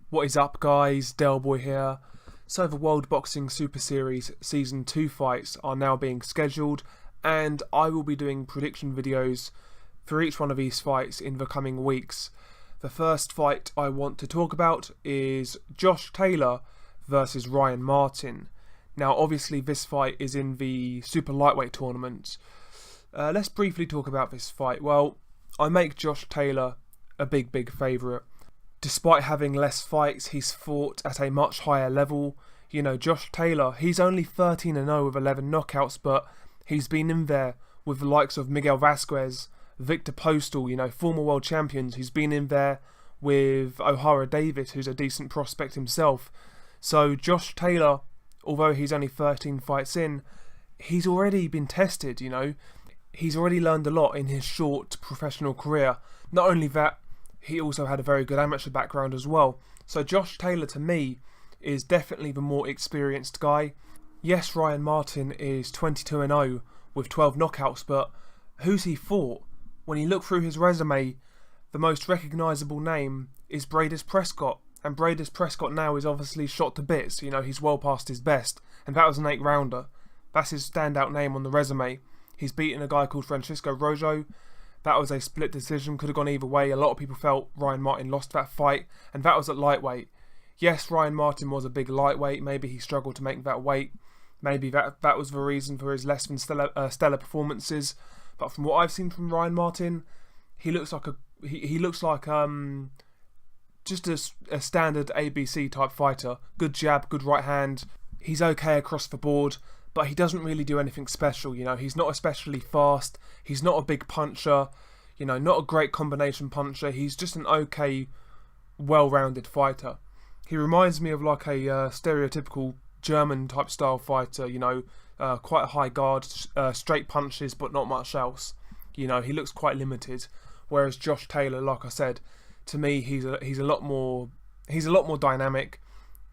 What is up, guys? Delboy here. So the World Boxing Super Series Season 2 fights are now being scheduled, and I will be doing prediction videos for each one of these fights in the coming weeks. The first fight I want to talk about is Josh Taylor versus Ryan Martin. Now, obviously this fight is in the super lightweight tournament. Let's briefly talk about this fight. Well, I make Josh Taylor a big favourite. Despite having less fights, he's fought at a much higher level. You know, Josh Taylor, he's only 13-0 with 11 knockouts, but he's been in there with the likes of Miguel Vasquez, Victor Postal, former world champions. He's been in there with O'Hara Davis, who's a decent prospect himself. So Josh Taylor, although he's only 13 fights in, he's already been tested, He's already learned a lot in his short professional career. Not only that, he also had a very good amateur background as well. So Josh Taylor, to me, is definitely the more experienced guy. Yes, Ryan Martin is 22-0 with 12 knockouts, but who's he fought? When you look through his resume, the most recognisable name is Bradis Prescott. And Bradis Prescott now is obviously shot to bits. He's well past his best. And that was an 8-rounder. That's his standout name on the resume. He's beaten a guy called Francisco Rojo. That was a split decision, could have gone either way. A lot of people felt Ryan Martin lost that fight, and that was at lightweight. Yes, Ryan Martin was a big lightweight. Maybe he struggled to make that weight. Maybe that was the reason for his less than stellar performances. But from what I've seen from Ryan Martin, he looks like just a standard ABC type fighter. Good jab, good right hand. He's okay across the board, but he doesn't really do anything special. He's not especially fast. He's not a big puncher. Not a great combination puncher. He's just an okay, well-rounded fighter. He reminds me of like a stereotypical German type style fighter. Quite a high guard, straight punches, but not much else. He looks quite limited. Whereas Josh Taylor, like I said, to me he's a lot more dynamic.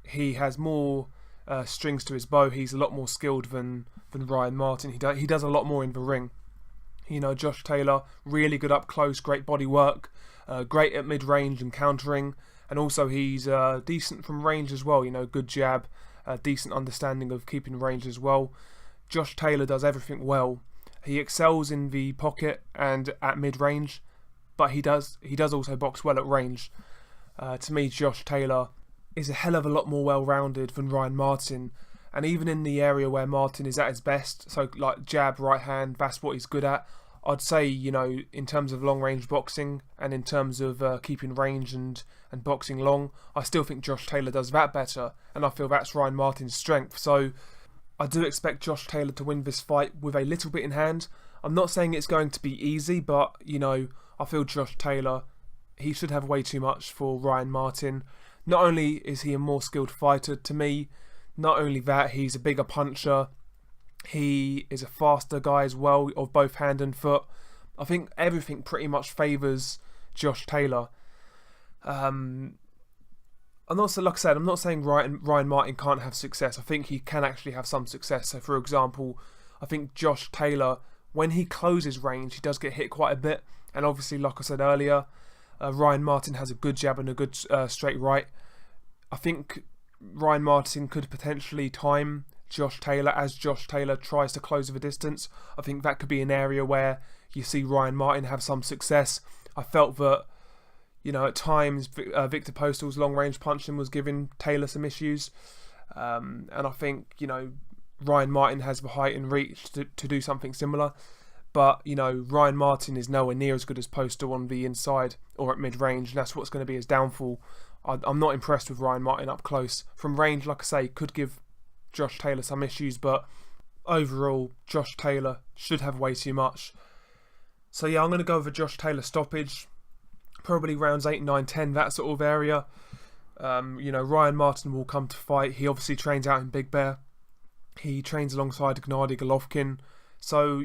He has more strings to his bow. He's a lot more skilled than Ryan Martin. He does a lot more in the ring. Josh Taylor, really good up close, great body work, great at mid-range and countering, and also he's decent from range as well. Good jab, decent understanding of keeping range as well. Josh Taylor does everything well. He excels in the pocket and at mid-range, but he does also box well at range. To me, Josh Taylor is a hell of a lot more well-rounded than Ryan Martin, and even in the area where Martin is at his best, so like jab, right hand, that's what he's good at. I'd say, in terms of long-range boxing and in terms of keeping range and boxing long, I still think Josh Taylor does that better, and I feel that's Ryan Martin's strength. So I do expect Josh Taylor to win this fight with a little bit in hand. I'm not saying it's going to be easy, but, I feel Josh Taylor, he should have way too much for Ryan Martin. Not only is he a more skilled fighter to me, not only that, he's a bigger puncher. He is a faster guy as well, of both hand and foot. I think everything pretty much favours Josh Taylor. And also, like I said, I'm not saying Ryan Martin can't have success. I think he can actually have some success. So, for example, I think Josh Taylor, when he closes range, he does get hit quite a bit. And obviously, like I said earlier, Ryan Martin has a good jab and a good straight right. I think Ryan Martin could potentially time Josh Taylor as Josh Taylor tries to close the distance. I think that could be an area where you see Ryan Martin have some success. I felt that, at times Victor Postal's long-range punching was giving Taylor some issues. And I think, Ryan Martin has the height and reach to do something similar. But, Ryan Martin is nowhere near as good as Postal on the inside or at mid-range, and that's what's going to be his downfall. I'm not impressed with Ryan Martin up close. From range, like I say, could give Josh Taylor some issues, but overall, Josh Taylor should have way too much. So yeah, I'm going to go with a Josh Taylor stoppage. Probably rounds 8, 9, 10, that sort of area. Ryan Martin will come to fight. He obviously trains out in Big Bear. He trains alongside Gennady Golovkin. So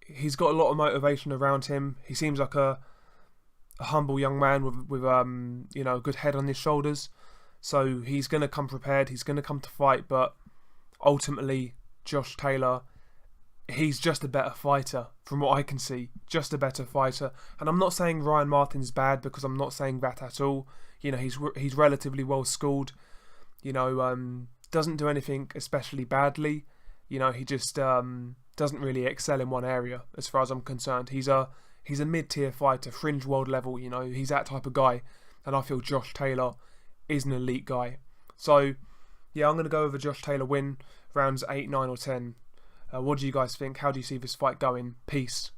he's got a lot of motivation around him. He seems like a humble young man with a good head on his shoulders. So he's going to come prepared. He's going to come to fight. But ultimately, Josh Taylor, he's just a better fighter from what I can see. Just a better fighter. And I'm not saying Ryan Martin's bad, because I'm not saying that at all. You know, he's relatively well schooled. You know, doesn't do anything especially badly. You know, he just doesn't really excel in one area, as far as I'm concerned. He's a mid-tier fighter, fringe world level. You know, he's that type of guy, and I feel Josh Taylor is an elite guy. So, yeah, I'm going to go with a Josh Taylor win, rounds 8, 9 or 10. What do you guys think? How do you see this fight going? Peace.